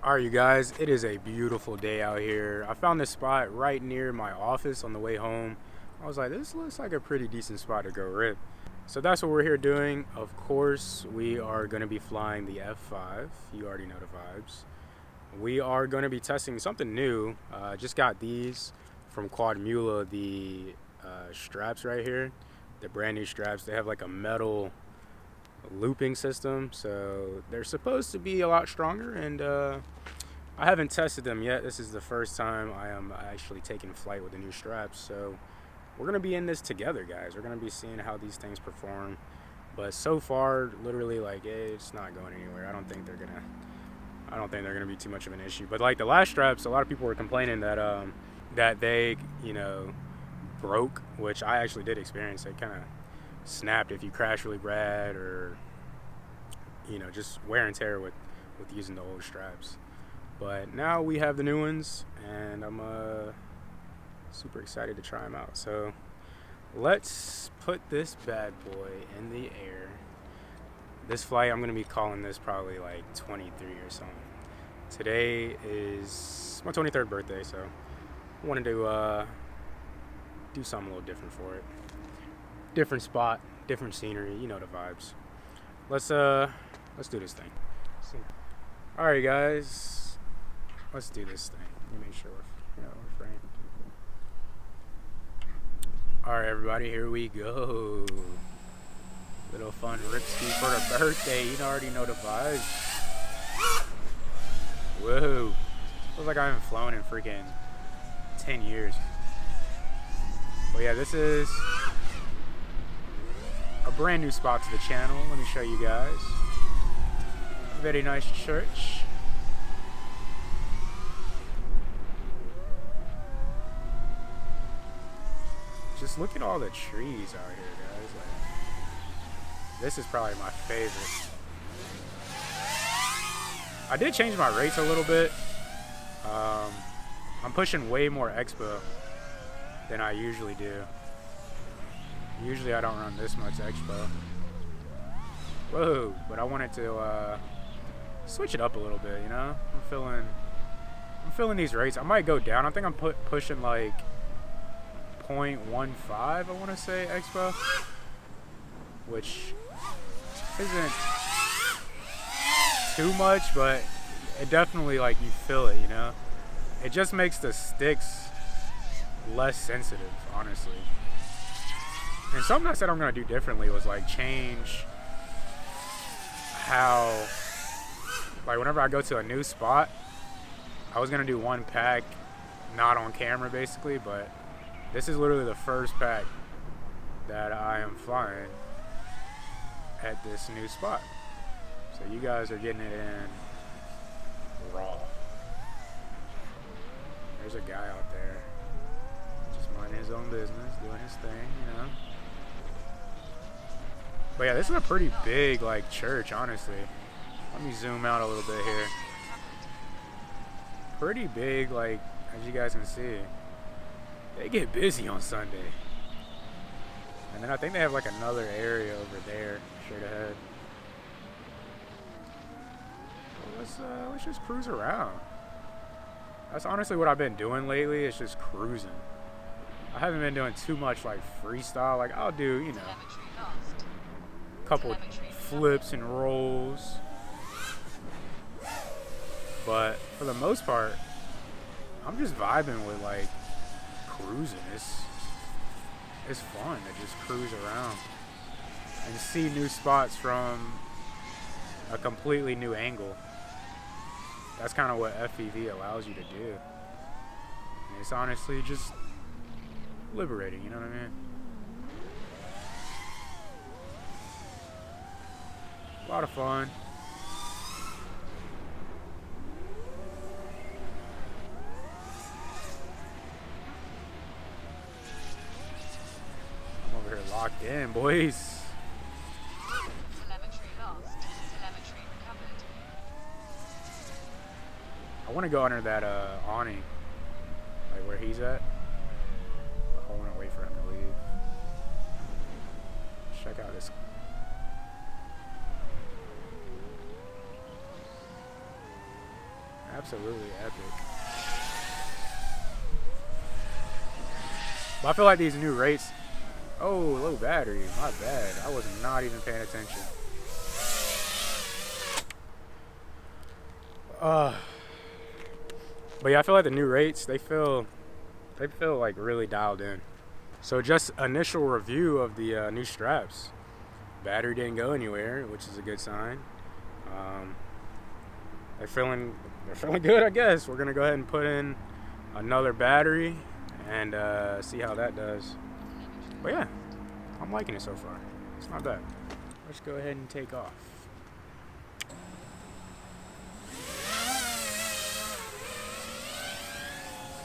Alright, you guys, it is a beautiful day out here. I found this spot right near my office on the way home. I was like, this looks like a pretty decent spot to go rip. So that's what we're here doing. Of course, we are going to be flying the F5. You already know the vibes. We are going to be testing something new. Just got these from Quadmula, the straps right here. The brand new straps. They have like a metal looping system, so they're supposed to be a lot stronger, and I haven't tested them yet. This is the first time I am actually taking flight with the new straps, so we're gonna be in this together, guys. We're gonna be seeing how these things perform, but so far, literally, like, it's not going anywhere. I don't think they're gonna be too much of an issue. But like the last straps, a lot of people were complaining that that they, broke, which I actually did experience. They kind of snapped if you crash really bad, or just wear and tear with using the old straps. But now we have the new ones, and I'm super excited to try them out. So let's put this bad boy in the air. This flight, I'm gonna be calling this probably like 23 or something. Today is my 23rd birthday, so I wanted to do something a little different for it. Different spot, different scenery, you know the vibes. Let's do this thing. All right, guys, let's do this thing. Let me make sure we're framed. All right, everybody, here we go. Little fun ripski for the birthday. You already know the vibes. Whoa, feels like I haven't flown in freaking 10 years. But yeah, this is a brand new spot to the channel. Let me show you guys. Very nice church. Just look at all the trees out here, guys. Like, this is probably my favorite. I did change my rates a little bit. I'm pushing way more expo than I usually do. Usually I don't run this much expo. Whoa, but I wanted to switch it up a little bit, I'm feeling these rates. I might go down. I think I'm pushing like 0.15, I want to say, expo, which isn't too much, but it definitely, like, you feel it, It just makes the sticks less sensitive, honestly. And something I said I'm going to do differently was, like, change how, like, whenever I go to a new spot, I was going to do one pack, not on camera, basically, but this is literally the first pack that I am flying at this new spot. So you guys are getting it in raw. There's a guy out there just minding his own business, doing his thing, But yeah, this is a pretty big, like, church, honestly. Let me zoom out a little bit here. Pretty big, like, as you guys can see. They get busy on Sunday. And then I think they have like another area over there, straight ahead. Well, let's just cruise around. That's honestly what I've been doing lately. It's just cruising. I haven't been doing too much like freestyle. Like, I'll do, a couple flips and rolls. But for the most part, I'm just vibing with, like, cruising. It's fun to just cruise around and see new spots from a completely new angle. That's kind of what FPV allows you to do. And it's honestly just liberating, you know what I mean? A lot of fun. Locked in, boys. Telemetry lost. Telemetry recovered. I want to go under that awning, like where he's at. But I want to wait for him to leave. Check out this. Absolutely epic. But I feel like these new rates. Oh, low battery. My bad. I was not even paying attention. But yeah, I feel like the new rates, they feel like really dialed in. So just initial review of the new straps. Battery didn't go anywhere, which is a good sign. They're feeling good, I guess. We're gonna go ahead and put in another battery and see how that does. But yeah, I'm liking it so far. It's not bad. Let's go ahead and take off.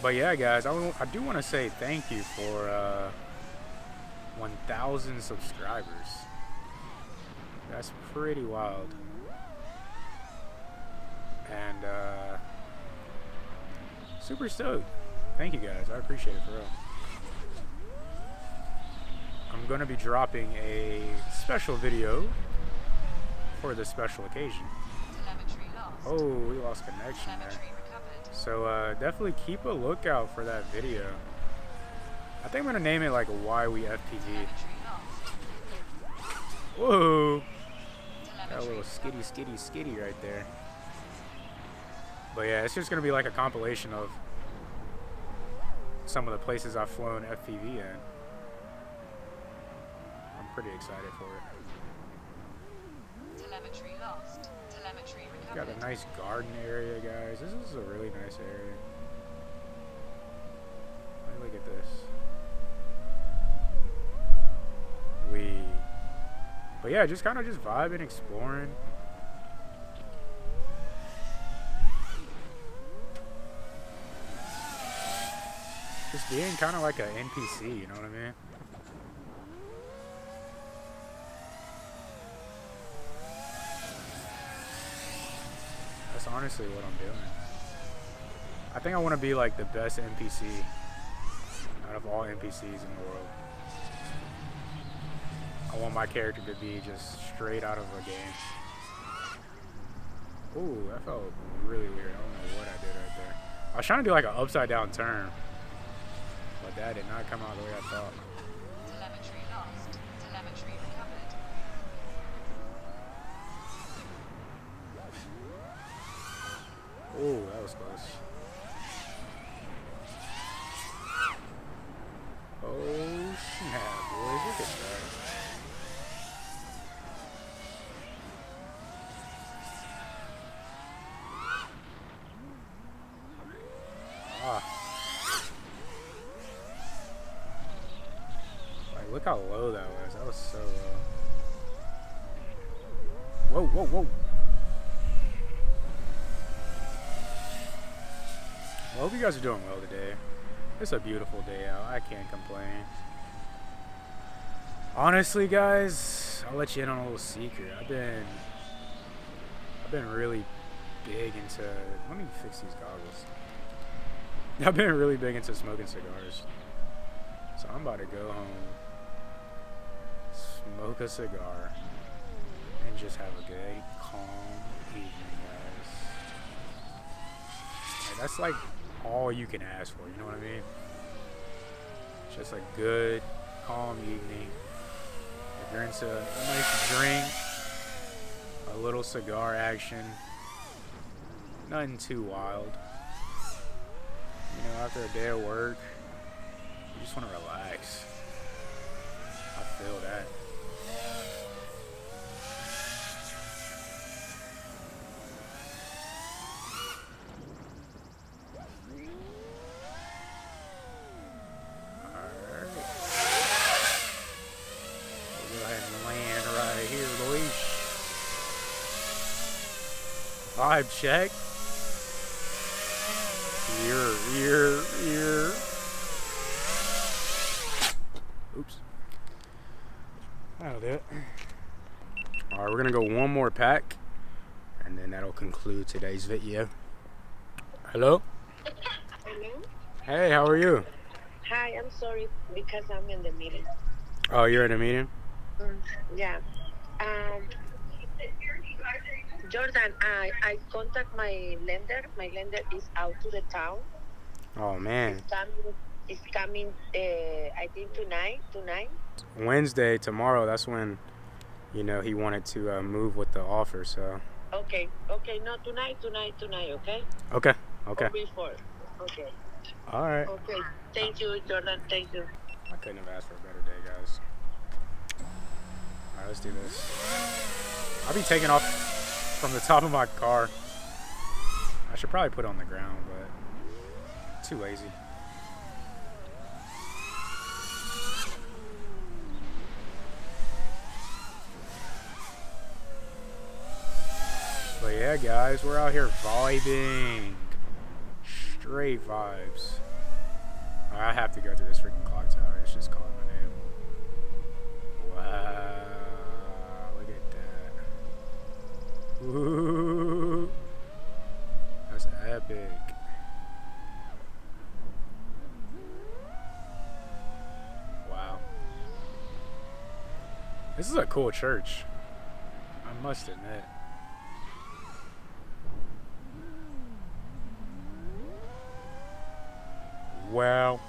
But yeah, guys, I do want to say thank you for 1,000 subscribers. That's pretty wild. And super stoked. Thank you guys. I appreciate it for real. I'm going to be dropping a special video for this special occasion. Oh, we lost connection there. So definitely keep a lookout for that video. I think I'm gonna name it like Why We FPV. Whoa! Got a little skitty right there. But yeah, it's just gonna be like a compilation of some of the places I've flown FPV in. I'm pretty excited for it. Telemetry lost. Telemetry recovered. Got a nice garden area, guys. This is a really nice area. Let me look at this. But yeah, just kind of just vibing, exploring. Just being kind of like an NPC, you know what I mean? That's honestly what I'm doing. I think I want to be like the best NPC out of all NPCs in the world. I want my character to be just straight out of a game. Ooh, that felt really weird. I don't know what I did right there. I was trying to do like an upside down turn, but that did not come out the way I thought. Telemetry lost. Telemetry recovered. Ooh, that was close. Oh snap, boys, look at that. Like, look how low that was. That was so low. Whoa, whoa, whoa. Well, I hope you guys are doing well today. It's a beautiful day out. I can't complain. Honestly, guys, I'll let you in on a little secret. I've been really big into. Let me fix these goggles. I've been really big into smoking cigars. So I'm about to go home, smoke a cigar, and just have a good, calm evening, guys. Like, that's like all you can ask for, you know what I mean? Just a good, calm evening. If you're into a nice drink, a little cigar action, nothing too wild. You know, after a day of work, you just want to relax. I feel that. Alright. We'll go ahead and land right here, boys. Vibe check. Ear. Oops. That'll do it. Alright, we're gonna go one more pack, and then that'll conclude today's video. Hello? Hello? Hey, how are you? Hi, I'm sorry because I'm in the meeting. Oh, you're in a meeting? Yeah. Jordan, I contact my lender. My lender is out to the town. Oh man. It's coming. I think tonight. Wednesday, tomorrow. That's when he wanted to move with the offer. So. Okay. No, tonight. Okay. Okay. Okay. Or before. Okay. All right. Okay. Thank you, Jordan. Thank you. I couldn't have asked for a better day, guys. All right, let's do this. I'll be taking off from the top of my car. I should probably put it on the ground, but too lazy. But yeah, guys, we're out here vibing. Straight vibes. I have to go through this freaking clock tower. It's just calling my name. Wow. Look at that. Ooh. That's epic. Wow. This is a cool church, I must admit. Wow.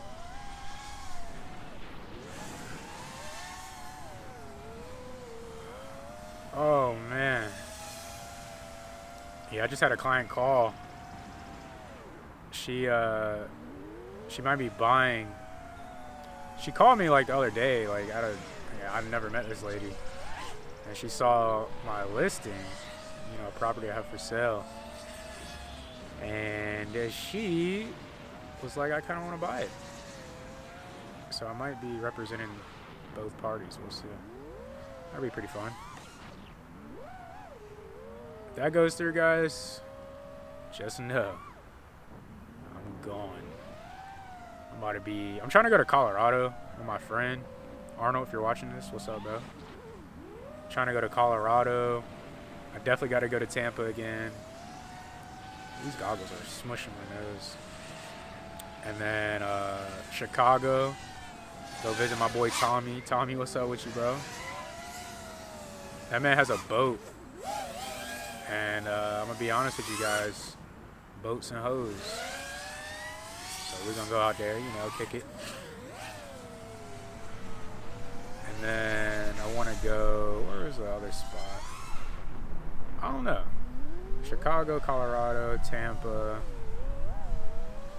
Oh man. Yeah, I just had a client call. She might be buying. She called me like the other day, like I've never met this lady. And she saw my listing, a property I have for sale. And she was like, I kind of want to buy it. So I might be representing both parties. We'll see. That'd be pretty fun. If that goes through, guys, just know I'm gone. I'm trying to go to Colorado with my friend Arnold. If you're watching this, what's up, bro? Trying to go to Colorado. I definitely got to go to Tampa again. These goggles are smushing my nose. And then Chicago. Go visit my boy Tommy. Tommy, what's up with you, bro? That man has a boat. And I'm going to be honest with you guys. Boats and hoes. So we're going to go out there, kick it. And then I want to go, where is the other spot? I don't know. Chicago, Colorado, Tampa.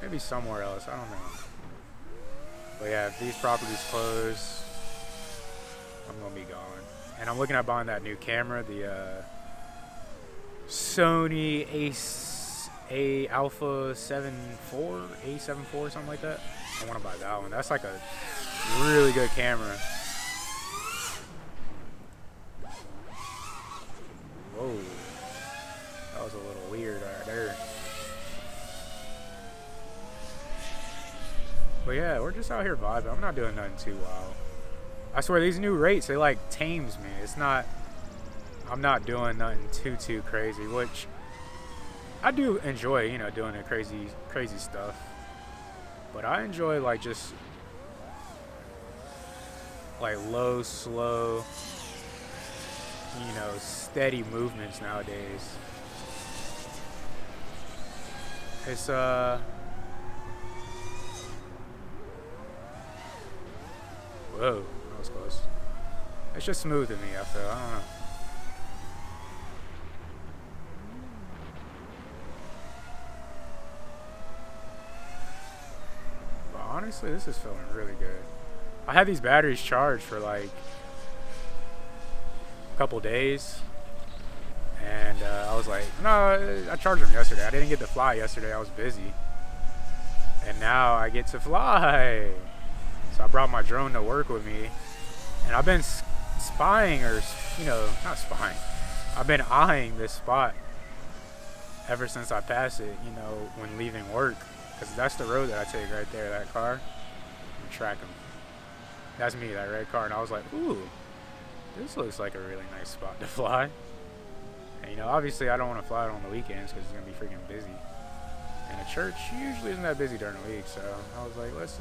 Maybe somewhere else. I don't know. But yeah, if these properties close, I'm going to be gone. And I'm looking at buying that new camera, the Sony A Alpha 74, A74, something like that. I want to buy that one. That's like a really good camera. Whoa. That was a little weird right there. But yeah, we're just out here vibing. I'm not doing nothing too wild. I swear, these new rates, they like tames me. I'm not doing nothing too crazy, which I do enjoy, doing the crazy stuff. But I enjoy like just like low, slow, steady movements nowadays. It's whoa, that was close. It's just smooth to me, I feel. I don't know. But honestly, this is feeling really good. I had these batteries charged for like a couple days. And I was like, no, I charged them yesterday. I didn't get to fly yesterday. I was busy. And now I get to fly. So I brought my drone to work with me, and I've been spying, or not spying. I've been eyeing this spot ever since I passed it, when leaving work, because that's the road that I take right there. That car, I'm tracking. That's me, that red car, and I was like, ooh, this looks like a really nice spot to fly. And obviously I don't want to fly it on the weekends because it's gonna be freaking busy. And a church usually isn't that busy during the week, so I was like, let's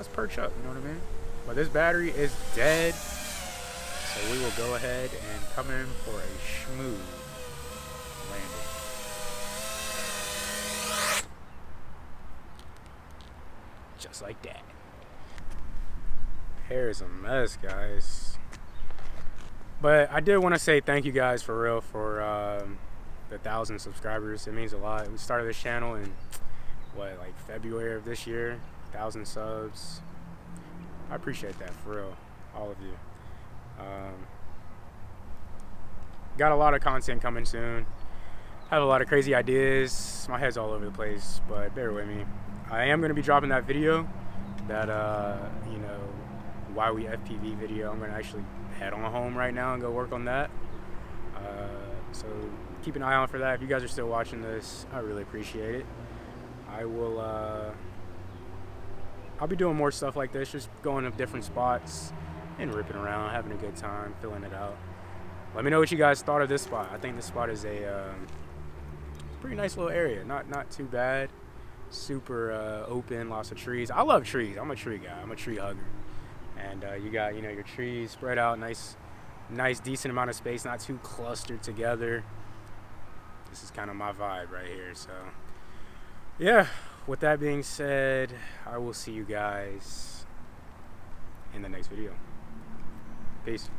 perch up, you know what I mean? But this battery is dead. So we will go ahead and come in for a smooth landing. Just like that. Hair is a mess, guys. But I did want to say thank you guys for real for the 1,000 subscribers. It means a lot. We started this channel in what, like February of this year. 1,000 subs. I appreciate that for real, all of you. Got a lot of content coming soon. Have a lot of crazy ideas. My head's all over the place, but bear with me. I am going to be dropping that video, that you know, why we FPV video. I'm going to actually head on home right now and go work on that. So keep an eye out for that. If you guys are still watching this, I really appreciate it. I will I'll be doing more stuff like this, just going to different spots and ripping around, having a good time, filling it out. Let me know what you guys thought of this spot. I think this spot is a pretty nice little area. Not too bad. Super open, lots of trees. I love trees. I'm a tree guy. I'm a tree hugger. And you got, you know, your trees spread out, nice decent amount of space, not too clustered together. This is kind of my vibe right here. So yeah, with that being said, I will see you guys in the next video. Peace.